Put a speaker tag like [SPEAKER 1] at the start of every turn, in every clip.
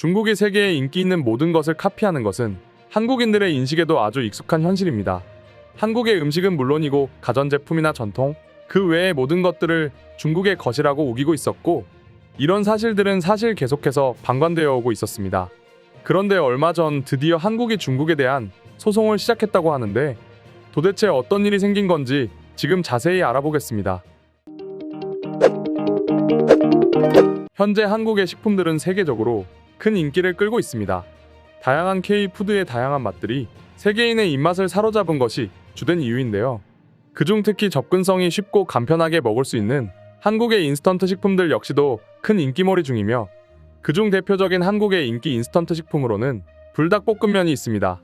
[SPEAKER 1] 중국이 세계에 인기 있는 모든 것을 카피하는 것은 한국인들의 인식에도 아주 익숙한 현실입니다. 한국의 음식은 물론이고 가전제품이나 전통, 그 외의 모든 것들을 중국의 것이라고 우기고 있었고, 이런 사실들은 사실 계속해서 방관되어 오고 있었습니다. 그런데 얼마 전 드디어 한국이 중국에 대한 소송을 시작했다고 하는데, 도대체 어떤 일이 생긴 건지 지금 자세히 알아보겠습니다. 현재 한국의 식품들은 세계적으로 큰 인기를 끌고 있습니다. 다양한 K-푸드의 다양한 맛들이 세계인의 입맛을 사로잡은 것이 주된 이유인데요. 그중 특히 접근성이 쉽고 간편하게 먹을 수 있는 한국의 인스턴트 식품들 역시도 큰 인기몰이 중이며, 그중 대표적인 한국의 인기 인스턴트 식품으로는 불닭볶음면이 있습니다.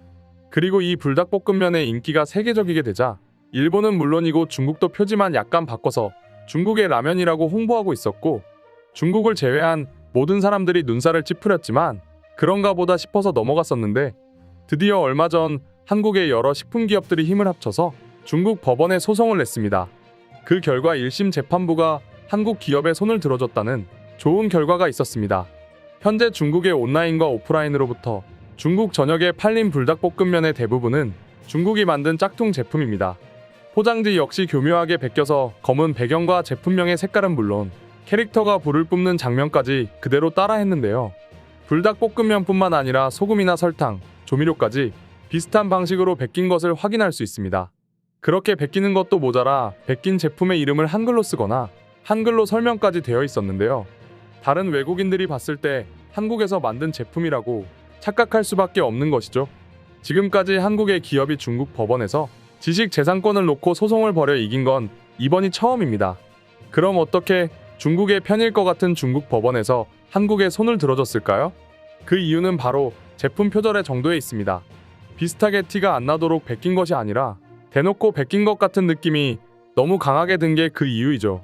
[SPEAKER 1] 그리고 이 불닭볶음면의 인기가 세계적이게 되자 일본은 물론이고 중국도 표지만 약간 바꿔서 중국의 라면이라고 홍보하고 있었고, 중국을 제외한 모든 사람들이 눈살을 찌푸렸지만 그런가 보다 싶어서 넘어갔었는데, 드디어 얼마 전 한국의 여러 식품 기업들이 힘을 합쳐서 중국 법원에 소송을 냈습니다. 그 결과 1심 재판부가 한국 기업에 손을 들어줬다는 좋은 결과가 있었습니다. 현재 중국의 온라인과 오프라인으로부터 중국 전역에 팔린 불닭볶음면의 대부분은 중국이 만든 짝퉁 제품입니다. 포장지 역시 교묘하게 베껴서 검은 배경과 제품명의 색깔은 물론 캐릭터가 불을 뿜는 장면까지 그대로 따라했는데요. 불닭볶음면뿐만 아니라 소금이나 설탕, 조미료까지 비슷한 방식으로 베낀 것을 확인할 수 있습니다. 그렇게 베끼는 것도 모자라 베낀 제품의 이름을 한글로 쓰거나 한글로 설명까지 되어 있었는데요. 다른 외국인들이 봤을 때 한국에서 만든 제품이라고 착각할 수밖에 없는 것이죠. 지금까지 한국의 기업이 중국 법원에서 지식재산권을 놓고 소송을 벌여 이긴 건 이번이 처음입니다. 그럼 어떻게 중국의 편일 것 같은 중국 법원에서 한국에 손을 들어줬을까요? 그 이유는 바로 제품 표절의 정도에 있습니다. 비슷하게 티가 안 나도록 베낀 것이 아니라 대놓고 베낀 것 같은 느낌이 너무 강하게 든 게 그 이유이죠.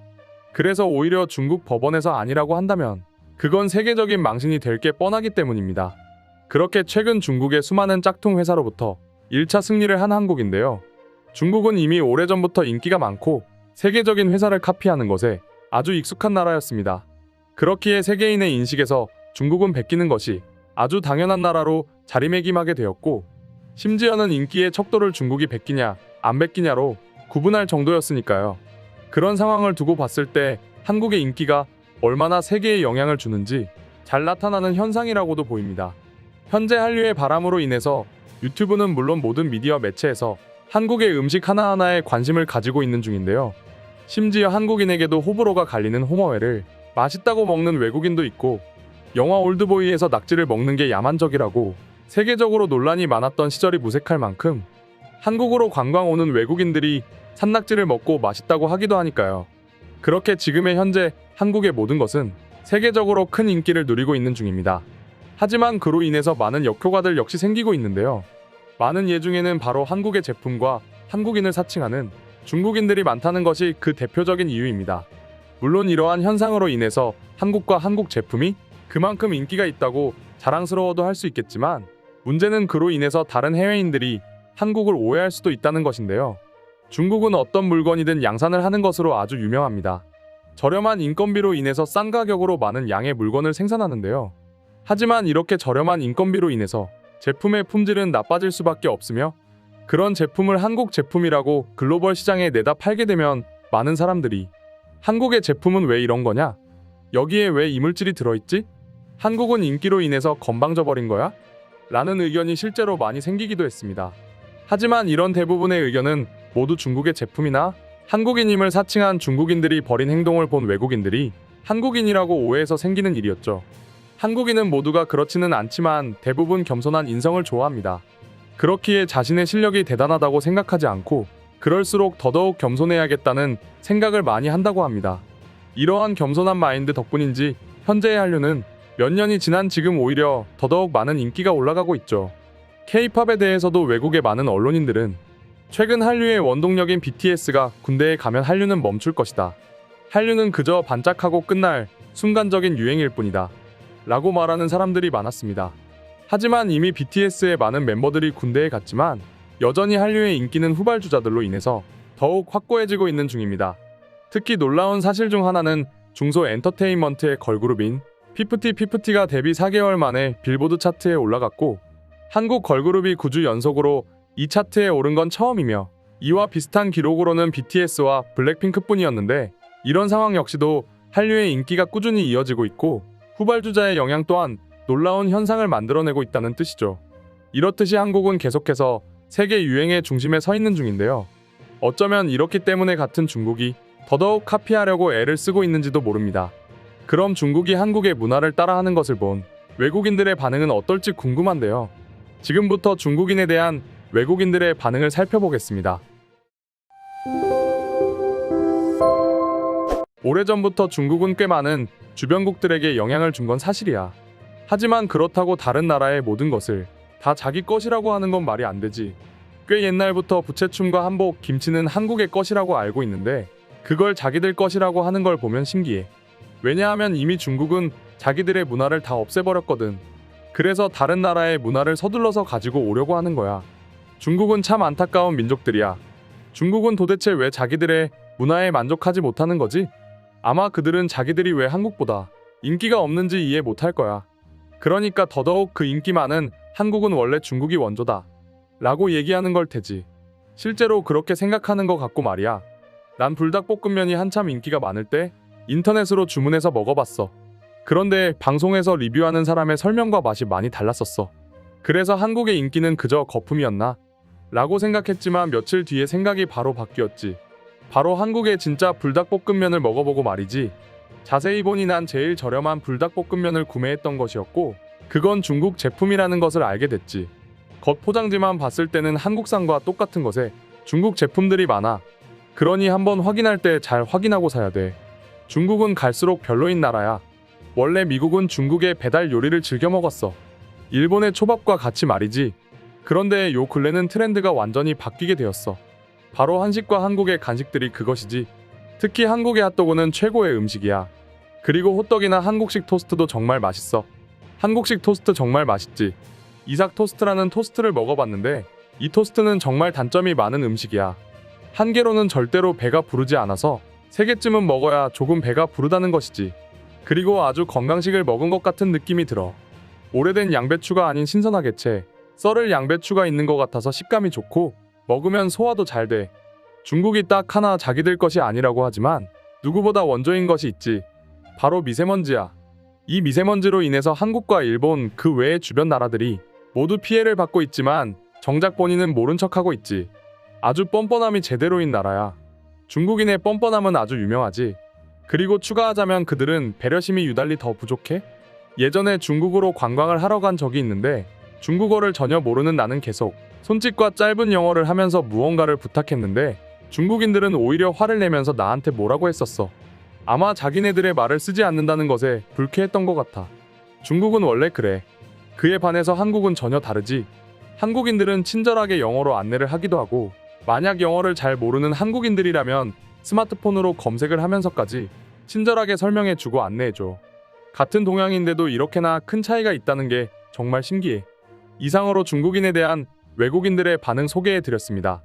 [SPEAKER 1] 그래서 오히려 중국 법원에서 아니라고 한다면 그건 세계적인 망신이 될 게 뻔하기 때문입니다. 그렇게 최근 중국의 수많은 짝퉁 회사로부터 1차 승리를 한 한국인데요. 중국은 이미 오래전부터 인기가 많고 세계적인 회사를 카피하는 것에 아주 익숙한 나라였습니다. 그렇기에 세계인의 인식에서 중국은 베끼는 것이 아주 당연한 나라로 자리매김하게 되었고, 심지어는 인기의 척도를 중국이 베끼냐 안 베끼냐로 구분할 정도였으니까요. 그런 상황을 두고 봤을 때 한국의 인기가 얼마나 세계에 영향을 주는지 잘 나타나는 현상이라고도 보입니다. 현재 한류의 바람으로 인해서 유튜브는 물론 모든 미디어 매체에서 한국의 음식 하나하나에 관심을 가지고 있는 중인데요. 심지어 한국인에게도 호불호가 갈리는 홍어회를 맛있다고 먹는 외국인도 있고, 영화 올드보이에서 낙지를 먹는 게 야만적이라고 세계적으로 논란이 많았던 시절이 무색할 만큼 한국으로 관광 오는 외국인들이 산낙지를 먹고 맛있다고 하기도 하니까요. 그렇게 지금의 현재 한국의 모든 것은 세계적으로 큰 인기를 누리고 있는 중입니다. 하지만 그로 인해서 많은 역효과들 역시 생기고 있는데요. 많은 예 중에는 바로 한국의 제품과 한국인을 사칭하는 중국인들이 많다는 것이 그 대표적인 이유입니다. 물론 이러한 현상으로 인해서 한국과 한국 제품이 그만큼 인기가 있다고 자랑스러워도 할 수 있겠지만, 문제는 그로 인해서 다른 해외인들이 한국을 오해할 수도 있다는 것인데요. 중국은 어떤 물건이든 양산을 하는 것으로 아주 유명합니다. 저렴한 인건비로 인해서 싼 가격으로 많은 양의 물건을 생산하는데요. 하지만 이렇게 저렴한 인건비로 인해서 제품의 품질은 나빠질 수밖에 없으며, 그런 제품을 한국 제품이라고 글로벌 시장에 내다 팔게 되면 많은 사람들이 한국의 제품은 왜 이런 거냐? 여기에 왜 이물질이 들어있지? 한국은 인기로 인해서 건방져버린 거야? 라는 의견이 실제로 많이 생기기도 했습니다. 하지만 이런 대부분의 의견은 모두 중국의 제품이나 한국인임을 사칭한 중국인들이 벌인 행동을 본 외국인들이 한국인이라고 오해해서 생기는 일이었죠. 한국인은 모두가 그렇지는 않지만 대부분 겸손한 인성을 좋아합니다. 그렇기에 자신의 실력이 대단하다고 생각하지 않고 그럴수록 더더욱 겸손해야겠다는 생각을 많이 한다고 합니다. 이러한 겸손한 마인드 덕분인지 현재의 한류는 몇 년이 지난 지금 오히려 더더욱 많은 인기가 올라가고 있죠. K-팝에 대해서도 외국의 많은 언론인들은 최근 한류의 원동력인 BTS가 군대에 가면 한류는 멈출 것이다. 한류는 그저 반짝하고 끝날 순간적인 유행일 뿐이다. 라고 말하는 사람들이 많았습니다. 하지만 이미 BTS의 많은 멤버들이 군대에 갔지만 여전히 한류의 인기는 후발주자들로 인해서 더욱 확고해지고 있는 중입니다. 특히 놀라운 사실 중 하나는 중소 엔터테인먼트의 걸그룹인 피프티가 데뷔 4개월 만에 빌보드 차트에 올라갔고 한국 걸그룹이 9주 연속으로 이 차트에 오른 건 처음이며 이와 비슷한 기록으로는 BTS와 블랙핑크뿐이었는데 이런 상황 역시도 한류의 인기가 꾸준히 이어지고 있고 후발주자의 영향 또한 놀라운 현상을 만들어내고 있다는 뜻이죠. 이렇듯이 한국은 계속해서 세계 유행의 중심에 서 있는 중인데요. 어쩌면 이렇기 때문에 같은 중국이 더더욱 카피하려고 애를 쓰고 있는지도 모릅니다. 그럼 중국이 한국의 문화를 따라하는 것을 본 외국인들의 반응은 어떨지 궁금한데요. 지금부터 중국인에 대한 외국인들의 반응을 살펴보겠습니다. 오래전부터 중국은 꽤 많은 주변국들에게 영향을 준 건 사실이야. 하지만 그렇다고 다른 나라의 모든 것을 다 자기 것이라고 하는 건 말이 안 되지. 꽤 옛날부터 부채춤과 한복, 김치는 한국의 것이라고 알고 있는데 그걸 자기들 것이라고 하는 걸 보면 신기해. 왜냐하면 이미 중국은 자기들의 문화를 다 없애버렸거든. 그래서 다른 나라의 문화를 서둘러서 가지고 오려고 하는 거야. 중국은 참 안타까운 민족들이야. 중국은 도대체 왜 자기들의 문화에 만족하지 못하는 거지? 아마 그들은 자기들이 왜 한국보다 인기가 없는지 이해 못할 거야. 그러니까 더더욱 그 인기 많은 한국은 원래 중국이 원조다 라고 얘기하는 걸 테지. 실제로 그렇게 생각하는 것 같고 말이야. 난 불닭볶음면이 한참 인기가 많을 때 인터넷으로 주문해서 먹어봤어. 그런데 방송에서 리뷰하는 사람의 설명과 맛이 많이 달랐었어. 그래서 한국의 인기는 그저 거품이었나? 라고 생각했지만 며칠 뒤에 생각이 바로 바뀌었지. 바로 한국의 진짜 불닭볶음면을 먹어보고 말이지. 자세히 보니 난 제일 저렴한 불닭볶음면을 구매했던 것이었고 그건 중국 제품이라는 것을 알게 됐지. 겉 포장지만 봤을 때는 한국산과 똑같은 것에 중국 제품들이 많아. 그러니 한번 확인할 때 잘 확인하고 사야 돼. 중국은 갈수록 별로인 나라야. 원래 미국은 중국의 배달 요리를 즐겨 먹었어. 일본의 초밥과 같이 말이지. 그런데 요 근래는 트렌드가 완전히 바뀌게 되었어. 바로 한식과 한국의 간식들이 그것이지. 특히 한국의 핫도그는 최고의 음식이야. 그리고 호떡이나 한국식 토스트도 정말 맛있어. 한국식 토스트 정말 맛있지. 이삭 토스트라는 토스트를 먹어봤는데 이 토스트는 정말 단점이 많은 음식이야. 한 개로는 절대로 배가 부르지 않아서 3개쯤은 먹어야 조금 배가 부르다는 것이지. 그리고 아주 건강식을 먹은 것 같은 느낌이 들어. 오래된 양배추가 아닌 신선하게 채 썰을 양배추가 있는 것 같아서 식감이 좋고 먹으면 소화도 잘 돼. 중국이 딱 하나 자기들 것이 아니라고 하지만 누구보다 원조인 것이 있지. 바로 미세먼지야. 이 미세먼지로 인해서 한국과 일본 그 외의 주변 나라들이 모두 피해를 받고 있지만 정작 본인은 모른 척하고 있지. 아주 뻔뻔함이 제대로인 나라야. 중국인의 뻔뻔함은 아주 유명하지. 그리고 추가하자면 그들은 배려심이 유달리 더 부족해? 예전에 중국으로 관광을 하러 간 적이 있는데 중국어를 전혀 모르는 나는 계속 손짓과 짧은 영어를 하면서 무언가를 부탁했는데 중국인들은 오히려 화를 내면서 나한테 뭐라고 했었어. 아마 자기네들의 말을 쓰지 않는다는 것에 불쾌했던 것 같아. 중국은 원래 그래. 그에 반해서 한국은 전혀 다르지. 한국인들은 친절하게 영어로 안내를 하기도 하고 만약 영어를 잘 모르는 한국인들이라면 스마트폰으로 검색을 하면서까지 친절하게 설명해주고 안내해줘. 같은 동양인데도 이렇게나 큰 차이가 있다는 게 정말 신기해. 이상으로 중국인에 대한 외국인들의 반응 소개해드렸습니다.